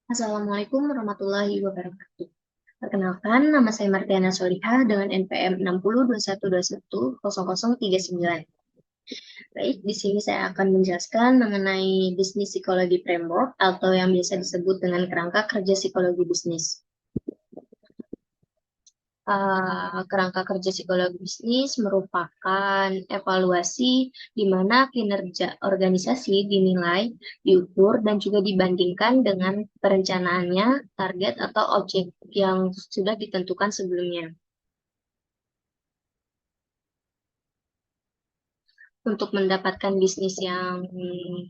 Assalamualaikum warahmatullahi wabarakatuh. Perkenalkan, nama saya Martiana Solihah dengan NPM 6021210039. Baik, di sini saya akan menjelaskan mengenai bisnis psikologi framework atau yang biasa disebut dengan kerangka kerja psikologi bisnis. Kerangka kerja psikologi bisnis merupakan evaluasi di mana kinerja organisasi dinilai, diukur, dan juga dibandingkan dengan perencanaannya, target, atau objek yang sudah ditentukan sebelumnya. Untuk mendapatkan bisnis yang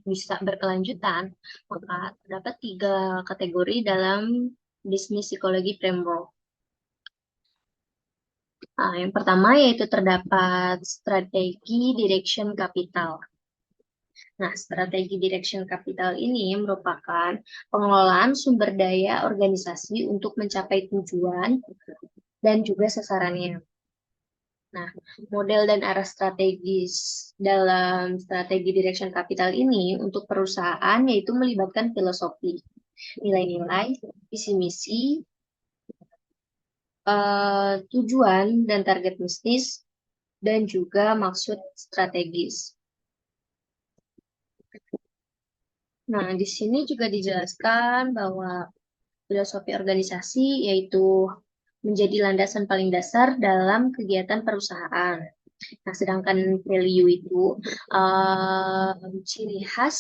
bisa berkelanjutan, maka terdapat tiga kategori dalam bisnis psikologi framework. Yang pertama yaitu terdapat strategi direction capital. Nah, strategi direction capital ini merupakan pengelolaan sumber daya organisasi untuk mencapai tujuan dan juga sasarannya. Nah, model dan arah strategis dalam strategi direction capital ini untuk perusahaan yaitu melibatkan filosofi, nilai-nilai, visi misi, tujuan dan target bisnis, dan juga maksud strategis. Nah, di sini juga dijelaskan bahwa filosofi organisasi yaitu menjadi landasan paling dasar dalam kegiatan perusahaan. Nah, sedangkan value itu uh, ciri khas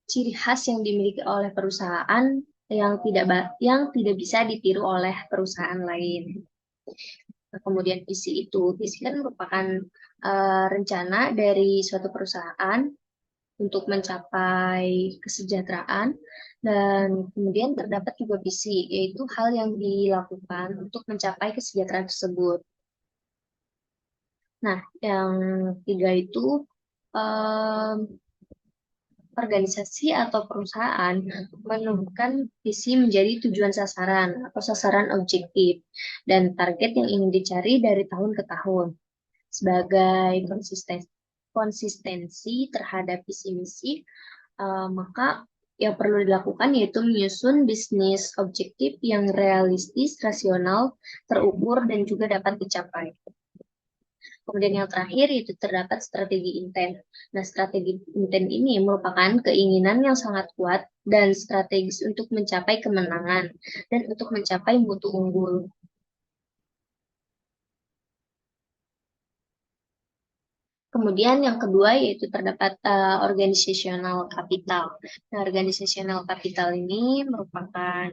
ciri khas yang dimiliki oleh perusahaan yang tidak bisa ditiru oleh perusahaan lain. Nah, kemudian visi kan merupakan rencana dari suatu perusahaan untuk mencapai kesejahteraan, dan kemudian terdapat juga visi, yaitu hal yang dilakukan untuk mencapai kesejahteraan tersebut. Nah, yang tiga itu em, organisasi atau perusahaan menentukan visi menjadi tujuan sasaran atau sasaran objektif dan target yang ingin dicari dari tahun ke tahun sebagai konsistensi terhadap visi misi. Maka yang perlu dilakukan yaitu menyusun bisnis objektif yang realistis, rasional, terukur, dan juga dapat dicapai. Kemudian yang terakhir itu terdapat strategi intent. Nah, strategi intent ini merupakan keinginan yang sangat kuat dan strategis untuk mencapai kemenangan dan untuk mencapai mutu unggul. Kemudian yang kedua yaitu terdapat organizational capital. Nah, organizational capital ini merupakan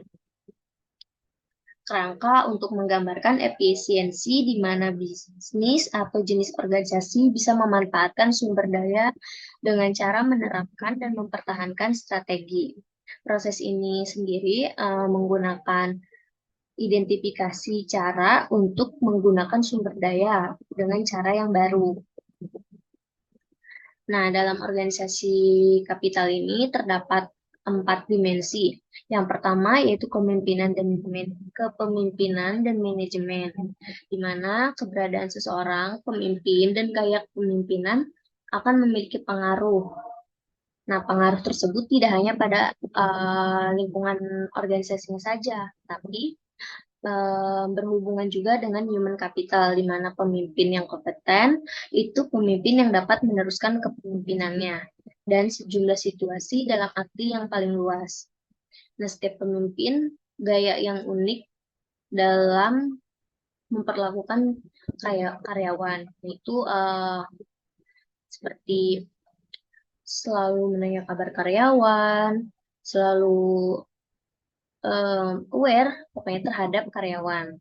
kerangka untuk menggambarkan efisiensi di mana bisnis atau jenis organisasi bisa memanfaatkan sumber daya dengan cara menerapkan dan mempertahankan strategi. Proses ini sendiri menggunakan identifikasi cara untuk menggunakan sumber daya dengan cara yang baru. Nah, dalam organisasi kapital ini terdapat 4 dimensi. Yang pertama yaitu kepemimpinan dan manajemen, di mana keberadaan seseorang pemimpin dan gaya kepemimpinan akan memiliki pengaruh. Nah, pengaruh tersebut tidak hanya pada lingkungan organisasinya saja, tapi berhubungan juga dengan human capital, di mana pemimpin yang kompeten itu pemimpin yang dapat meneruskan kepemimpinannya dan sejumlah situasi dalam arti yang paling luas. Nah, setiap pemimpin gaya yang unik dalam memperlakukan karyawan, yaitu seperti selalu menanya kabar karyawan, selalu aware pokoknya terhadap karyawan.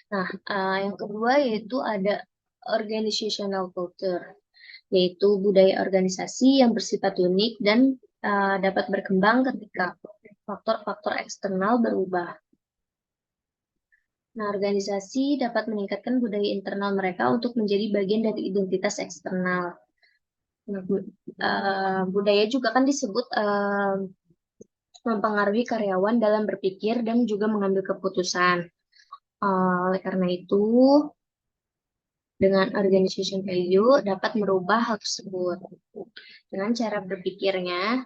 Nah, yang kedua yaitu ada organizational culture, yaitu budaya organisasi yang bersifat unik dan dapat berkembang ketika faktor-faktor eksternal berubah. Nah, organisasi dapat meningkatkan budaya internal mereka untuk menjadi bagian dari identitas eksternal. Nah, budaya juga kan disebut mempengaruhi karyawan dalam berpikir dan juga mengambil keputusan. Oleh karena itu, dengan organization value dapat merubah hal tersebut. Dengan cara berpikirnya,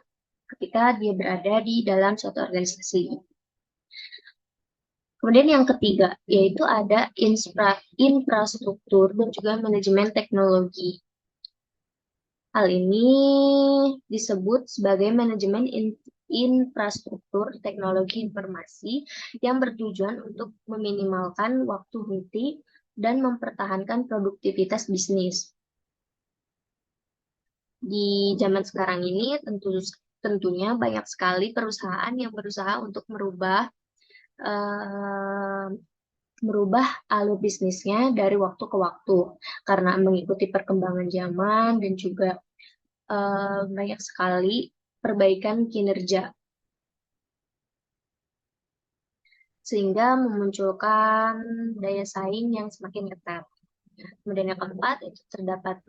ketika dia berada di dalam suatu organisasi. Kemudian yang ketiga, yaitu ada infrastruktur dan juga manajemen teknologi. Hal ini disebut sebagai manajemen infrastruktur teknologi informasi yang bertujuan untuk meminimalkan waktu henti dan mempertahankan produktivitas bisnis. Di zaman sekarang ini tentunya banyak sekali perusahaan yang berusaha untuk eh, merubah alur bisnisnya dari waktu ke waktu karena mengikuti perkembangan zaman dan juga banyak sekali perbaikan kinerja sehingga memunculkan daya saing yang semakin ketat. Kemudian yang keempat itu terdapat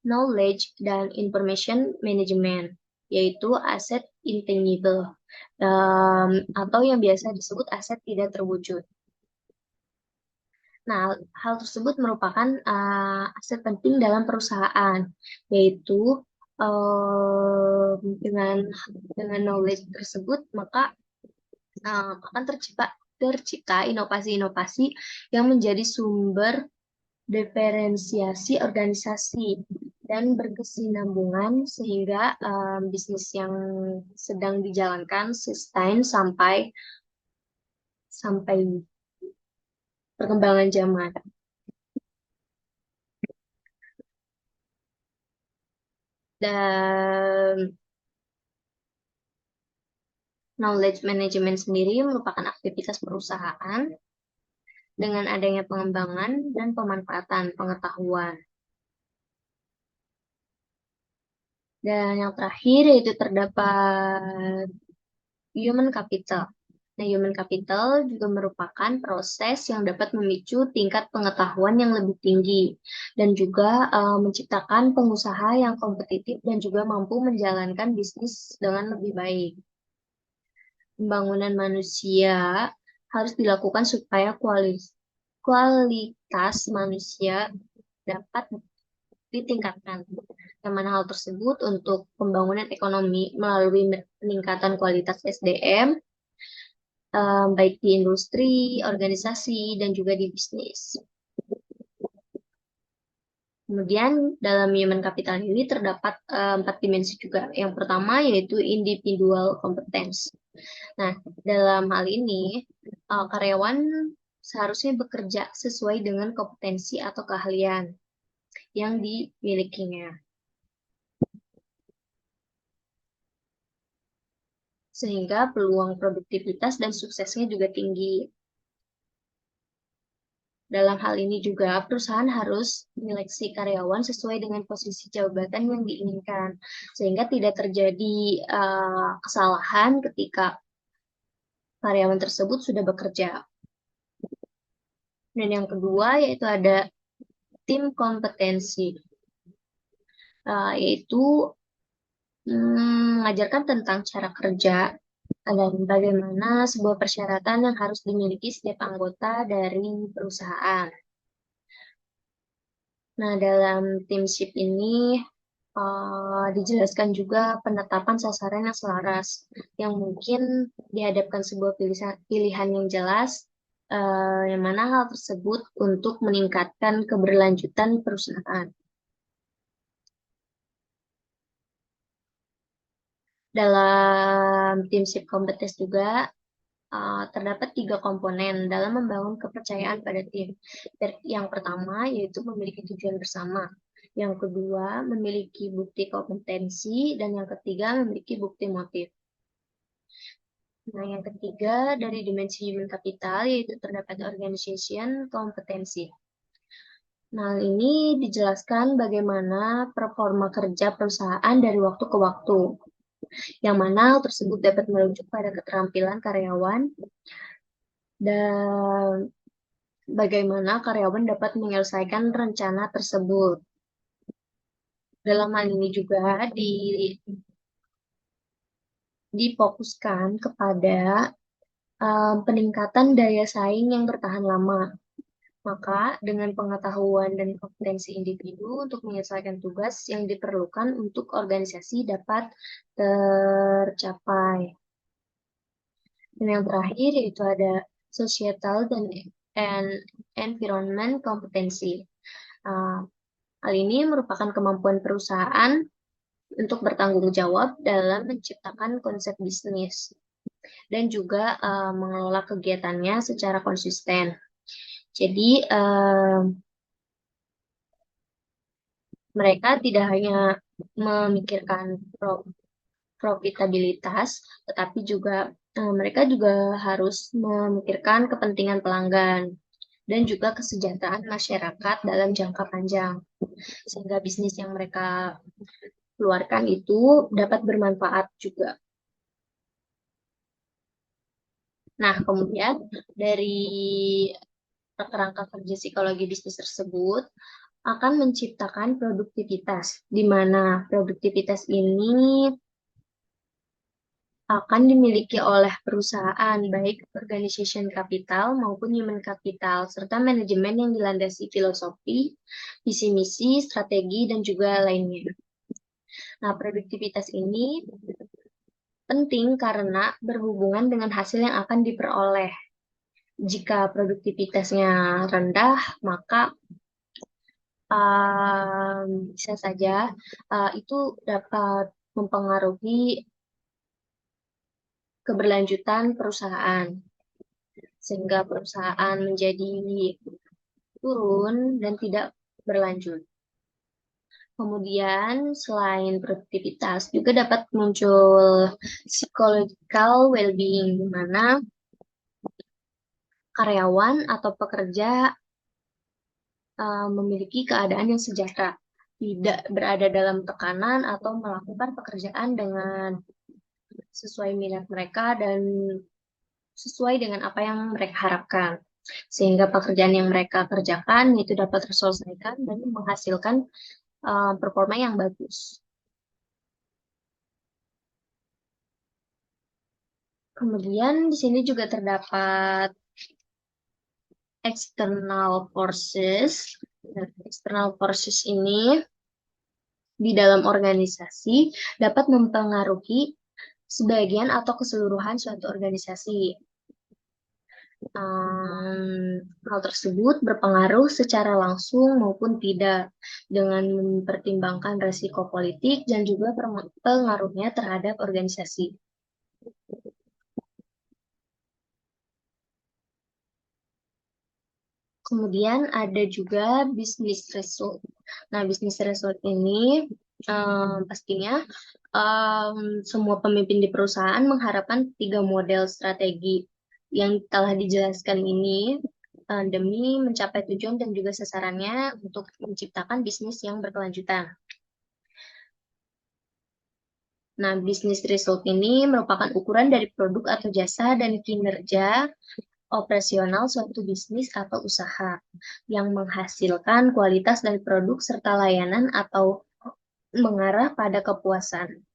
knowledge dan information management, yaitu aset intangible atau yang biasa disebut aset tidak terwujud. Nah, hal tersebut merupakan aset penting dalam perusahaan, yaitu dengan knowledge tersebut maka akan tercipta inovasi-inovasi yang menjadi sumber diferensiasi organisasi dan berkesinambungan sehingga bisnis yang sedang dijalankan sustain sampai sampai perkembangan zaman. Dan knowledge management sendiri merupakan aktivitas perusahaan dengan adanya pengembangan dan pemanfaatan pengetahuan. Dan yang terakhir yaitu terdapat human capital. Nah, human capital juga merupakan proses yang dapat memicu tingkat pengetahuan yang lebih tinggi dan juga menciptakan pengusaha yang kompetitif dan juga mampu menjalankan bisnis dengan lebih baik. Pembangunan manusia harus dilakukan supaya kualitas manusia dapat ditingkatkan. Yang mana hal tersebut untuk pembangunan ekonomi melalui peningkatan kualitas SDM, baik di industri, organisasi, dan juga di bisnis. Kemudian dalam human capital ini terdapat 4 dimensi juga. Yang pertama yaitu individual competence. Nah, dalam hal ini karyawan seharusnya bekerja sesuai dengan kompetensi atau keahlian yang dimilikinya. Sehingga peluang produktivitas dan suksesnya juga tinggi. Dalam hal ini juga perusahaan harus menyeleksi karyawan sesuai dengan posisi jabatan yang diinginkan, sehingga tidak terjadi kesalahan ketika karyawan tersebut sudah bekerja. Dan yang kedua yaitu ada tim kompetensi, yaitu mengajarkan tentang cara kerja dan bagaimana sebuah persyaratan yang harus dimiliki setiap anggota dari perusahaan. Nah, dalam tim SHIP ini dijelaskan juga penetapan sasaran yang selaras, yang mungkin dihadapkan sebuah pilihan yang jelas, yang mana hal tersebut untuk meningkatkan keberlanjutan perusahaan. Dalam tim SHIP kompetens juga terdapat 3 komponen dalam membangun kepercayaan pada tim. Yang pertama yaitu memiliki tujuan bersama. Yang kedua, memiliki bukti kompetensi. Dan yang ketiga, memiliki bukti motif. Nah, yang ketiga dari dimensi human capital yaitu terdapat organization kompetensi. Nah, ini dijelaskan bagaimana performa kerja perusahaan dari waktu ke waktu, yang mana hal tersebut dapat merujuk pada keterampilan karyawan dan bagaimana karyawan dapat menyelesaikan rencana tersebut. Dalam hal ini juga difokuskan kepada peningkatan daya saing yang bertahan lama Maka, dengan pengetahuan dan kompetensi individu untuk menyelesaikan tugas yang diperlukan untuk organisasi dapat tercapai. Dan yang terakhir yaitu ada societal dan environment kompetensi. Hal ini merupakan kemampuan perusahaan untuk bertanggung jawab dalam menciptakan konsep bisnis dan juga mengelola kegiatannya secara konsisten. Jadi, mereka tidak hanya memikirkan profitabilitas, tetapi juga mereka juga harus memikirkan kepentingan pelanggan dan juga kesejahteraan masyarakat dalam jangka panjang, sehingga bisnis yang mereka keluarkan itu dapat bermanfaat juga. Nah, kemudian dari kerangka kerja psikologi bisnis tersebut akan menciptakan produktivitas, di mana produktivitas ini akan dimiliki oleh perusahaan, baik organization capital maupun human capital, serta manajemen yang dilandasi filosofi, visi misi, strategi, dan juga lainnya. Nah, produktivitas ini penting karena berhubungan dengan hasil yang akan diperoleh. Jika produktivitasnya rendah, maka bisa saja itu dapat mempengaruhi keberlanjutan perusahaan, sehingga perusahaan menjadi turun dan tidak berlanjut. Kemudian, selain produktivitas, juga dapat muncul psychological well-being, di mana karyawan atau pekerja memiliki keadaan yang sejahtera, tidak berada dalam tekanan atau melakukan pekerjaan dengan sesuai minat mereka dan sesuai dengan apa yang mereka harapkan. Sehingga pekerjaan yang mereka kerjakan itu dapat terselesaikan dan menghasilkan performa yang bagus. Kemudian di sini juga terdapat external forces. Nah, external forces ini di dalam organisasi dapat mempengaruhi sebagian atau keseluruhan suatu organisasi. Hal tersebut berpengaruh secara langsung maupun tidak dengan mempertimbangkan resiko politik dan juga pengaruhnya terhadap organisasi. Kemudian ada juga business result. Nah, business result ini pastinya semua pemimpin di perusahaan mengharapkan 3 model strategi yang telah dijelaskan ini demi mencapai tujuan dan juga sasarannya untuk menciptakan bisnis yang berkelanjutan. Nah, bisnis result ini merupakan ukuran dari produk atau jasa dan kinerja operasional suatu bisnis atau usaha yang menghasilkan kualitas dari produk serta layanan atau mengarah pada kepuasan.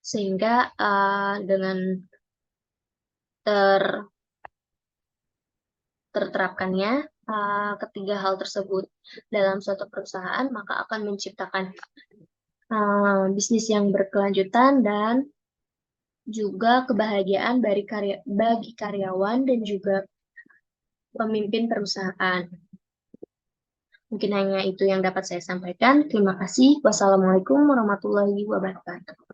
Sehingga dengan terterapkannya ketiga hal tersebut dalam suatu perusahaan, maka akan menciptakan bisnis yang berkelanjutan dan juga kebahagiaan bagi karyawan dan juga pemimpin perusahaan. Mungkin hanya itu yang dapat saya sampaikan. Terima kasih. Wassalamualaikum warahmatullahi wabarakatuh.